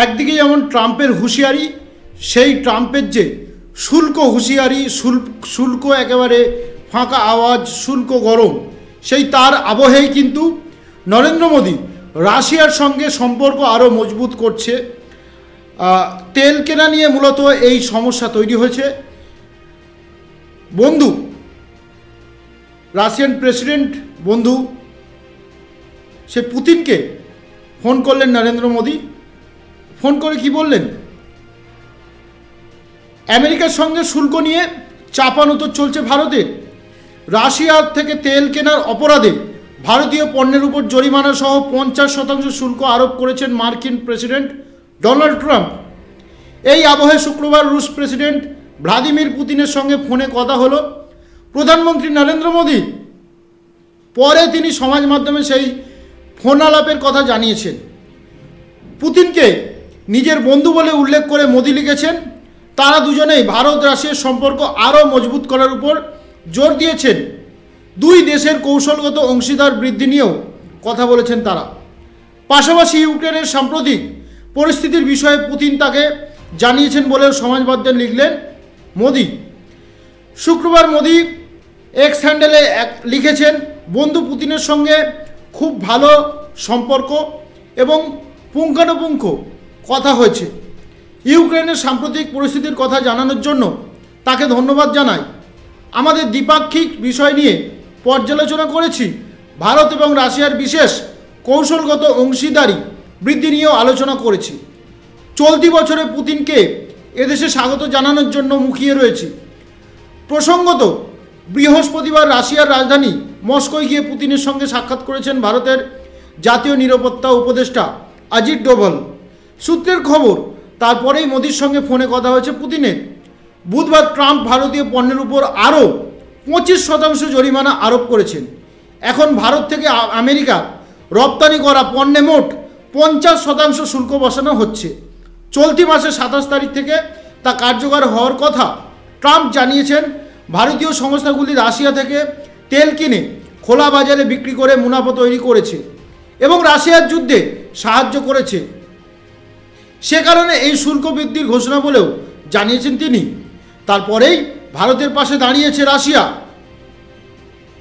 একদিকে যেমন ট্রাম্পের হুঁশিয়ারি, সেই ট্রাম্পের যে শুল্ক হুঁশিয়ারি, শুল্ক একেবারে ফাঁকা আওয়াজ, শুল্ক গরম, সেই তার আবহেই কিন্তু নরেন্দ্র মোদী রাশিয়ার সঙ্গে সম্পর্ক আরও মজবুত করছে। তেল কেনা নিয়ে মূলত এই সমস্যা তৈরি হয়েছে। বন্ধু রাশিয়ান প্রেসিডেন্ট বন্ধু সে পুতিনকে ফোন করলেন নরেন্দ্র মোদী। ফোন করে কি বললেন? আমেরিকার সঙ্গে শুল্ক নিয়ে চাপানোতর চলছে ভারতের। রাশিয়ার থেকে তেল কেনার অপরাধে ভারতীয় পণ্যের উপর জরিমানা সহ 50% শুল্ক আরোপ করেছেন মার্কিন প্রেসিডেন্ট ডোনাল্ড ট্রাম্প। এই আবহে শুক্রবার রুশ প্রেসিডেন্ট ভ্লাদিমির পুতিনের সঙ্গে ফোনে কথা হলো প্রধানমন্ত্রী নরেন্দ্র মোদী। পরে তিনি সমাজ মাধ্যমে সেই ফোন আলাপের কথা জানিয়েছেন। পুতিনকে নিজের বন্ধু বলে উল্লেখ করে মোদী লিখেছেন, তারা দুজনেই ভারত রাশিয়ার সম্পর্ক আরও মজবুত করার উপর জোর দিয়েছেন। দুই দেশের কৌশলগত অংশীদার বৃদ্ধি নিয়েও কথা বলেছেন তারা। পাশাপাশি ইউক্রেনের সাম্প্রতিক পরিস্থিতির বিষয়ে পুতিন তাকে জানিয়েছেন বলেও সমাজ মাধ্যমে লিখলেন মোদী। শুক্রবার মোদী এক্স হ্যান্ডেলে লিখেছেন, বন্ধু পুতিনের সঙ্গে খুব ভালো সম্পর্ক এবং পুঙ্খানুপুঙ্খ কথা হয়েছে। ইউক্রেনের সাম্প্রতিক পরিস্থিতির কথা জানানোর জন্য তাকে ধন্যবাদ জানাই। আমাদের দ্বিপাক্ষিক বিষয় নিয়ে পর্যালোচনা করেছি। ভারত এবং রাশিয়ার বিশেষ কৌশলগত অংশীদারি বৃদ্ধি নিয়েও আলোচনা করেছি। চলতি বছরে পুতিনকে এদেশে স্বাগত জানানোর জন্য মুখিয়ে রয়েছি। প্রসঙ্গত বৃহস্পতিবার রাশিয়ার রাজধানী মস্কোয় গিয়ে পুতিনের সঙ্গে সাক্ষাৎ করেছেন ভারতের জাতীয় নিরাপত্তা উপদেষ্টা অজিত ডোভাল। সূত্রের খবর, তারপরেই মোদির সঙ্গে ফোনে কথা হয়েছে পুতিনের। বুধবার ট্রাম্প ভারতীয় পণ্যের উপর আরও 25% জরিমানা আরোপ করেছেন। এখন ভারত থেকে আমেরিকা রপ্তানি করা পণ্যে মোট 50% শুল্ক বসানো হচ্ছে। চলতি মাসের 27 তারিখ থেকে তা কার্যকর হওয়ার কথা। ট্রাম্প জানিয়েছেন, ভারতীয় সংস্থাগুলি রাশিয়া থেকে তেল কিনে খোলা বাজারে বিক্রি করে মুনাফা তৈরি করেছে এবং রাশিয়ার যুদ্ধে সাহায্য করেছে। সে কারণে এই শুল্ক বৃদ্ধির ঘোষণা বলেও জানিয়েছেন তিনি। তারপরেই ভারতের পাশে দাঁড়িয়েছে রাশিয়া।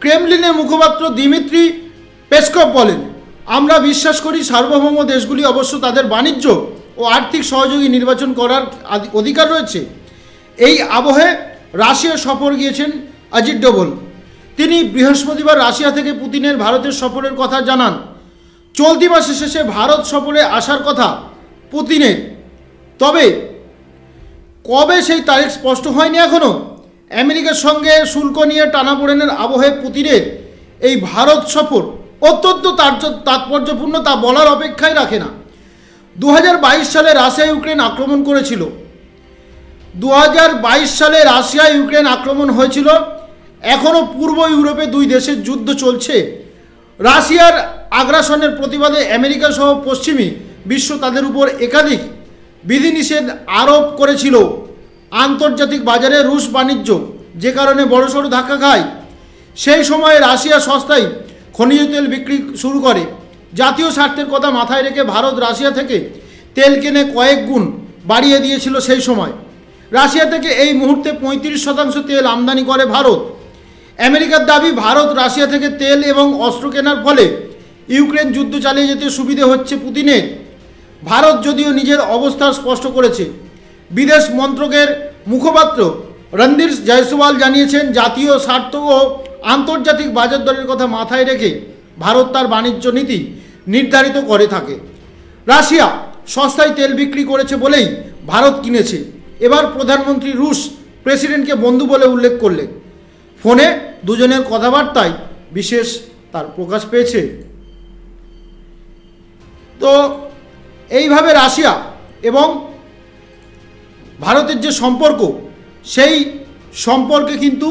ক্রেমলিনের মুখপাত্র দিমিত্রি পেসকভ বলেন, আমরা বিশ্বাস করি সার্বভৌম দেশগুলি অবশ্য তাদের বাণিজ্য ও আর্থিক সহযোগী নির্বাচন করার অধিকার রয়েছে। এই আবহে রাশিয়া সফর গিয়েছেন অজিত ডোভাল। তিনি বৃহস্পতিবার রাশিয়া থেকে পুতিনের ভারতের সফরের কথা জানান। চলতি মাসের শেষে ভারত সফরে আসার কথা পুতিনের, তবে কবে সেই তারিখ স্পষ্ট হয়নি এখনও। আমেরিকার সঙ্গে শুল্ক নিয়ে টানাপোড়েনের আবহে পুতিনের এই ভারত সফর অত্যন্ত তাৎপর্যপূর্ণ, তা বলার অপেক্ষাই রাখে না। 2022 সালে রাশিয়া ইউক্রেন আক্রমণ করেছিল। 2022 সালে রাশিয়া ইউক্রেন আক্রমণ হয়েছিল। এখনও পূর্ব ইউরোপে দুই দেশের যুদ্ধ চলছে। রাশিয়ার আগ্রাসনের প্রতিবাদে আমেরিকা সহ পশ্চিমী বিশ্ব তাদের উপর একাধিক বিধিনিষেধ আরোপ করেছিল। আন্তর্জাতিক বাজারে রুশ বাণিজ্য যে কারণে বড়সড় ধাক্কা খায়। সেই সময়ে রাশিয়া সস্তায় খনিজ তেল বিক্রি শুরু করে। জাতীয় স্বার্থের কথা মাথায় রেখে ভারত রাশিয়া থেকে তেল কিনে কয়েক গুণ বাড়িয়ে দিয়েছিল। সেই সময় রাশিয়া থেকে এই মুহূর্তে 35% তেল আমদানি করে ভারত। আমেরিকার দাবি, ভারত রাশিয়া থেকে তেল এবং অস্ত্র কেনার ফলে ইউক্রেন যুদ্ধ চালিয়ে যেতে সুবিধে হচ্ছে পুতিনের। ভারত যদিও নিজের অবস্থা স্পষ্ট করেছে। বিদেশ মন্ত্রকের মুখপাত্র রণধীর জয়সওয়াল জানিয়েছেন, জাতীয় স্বার্থ ও আন্তর্জাতিক বাজার দরের কথা মাথায় রেখে ভারত তার বাণিজ্য নীতি নির্ধারিত করে থাকে। রাশিয়া সস্তায় তেল বিক্রি করেছে বলেই ভারত কিনেছে। এবার প্রধানমন্ত্রী রুশ প্রেসিডেন্টকে বন্ধু বলে উল্লেখ করলেন। ফোনে দুজনের কথাবার্তায় বিশেষ তার প্রকাশ পেয়েছে। তো এইভাবে রাশিয়া এবং ভারতের যে সম্পর্ক, সেই সম্পর্কে কিন্তু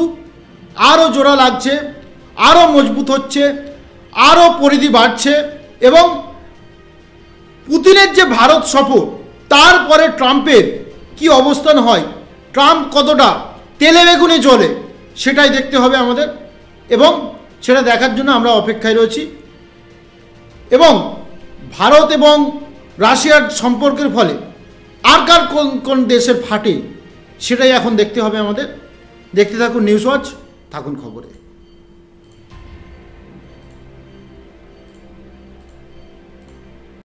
আরও জোড়া লাগছে, আরও মজবুত হচ্ছে, আরও পরিধি বাড়ছে। এবং পুতিনের যে ভারত সফর, তারপরে ট্রাম্পের কি অবস্থান হয়, ট্রাম্প কতটা তেলে বেগুনে জ্বলে, সেটাই দেখতে হবে আমাদের। এবং সেটা দেখার জন্য আমরা অপেক্ষায় রয়েছি। এবং ভারত এবং রাশিয়ার সম্পর্কের ফলে আর কার কোন কোন দেশের ফাটে, সেটাই এখন দেখতে হবে আমাদের। দেখতে থাকুন নিউজ ওয়াচ, থাকুন খবরে।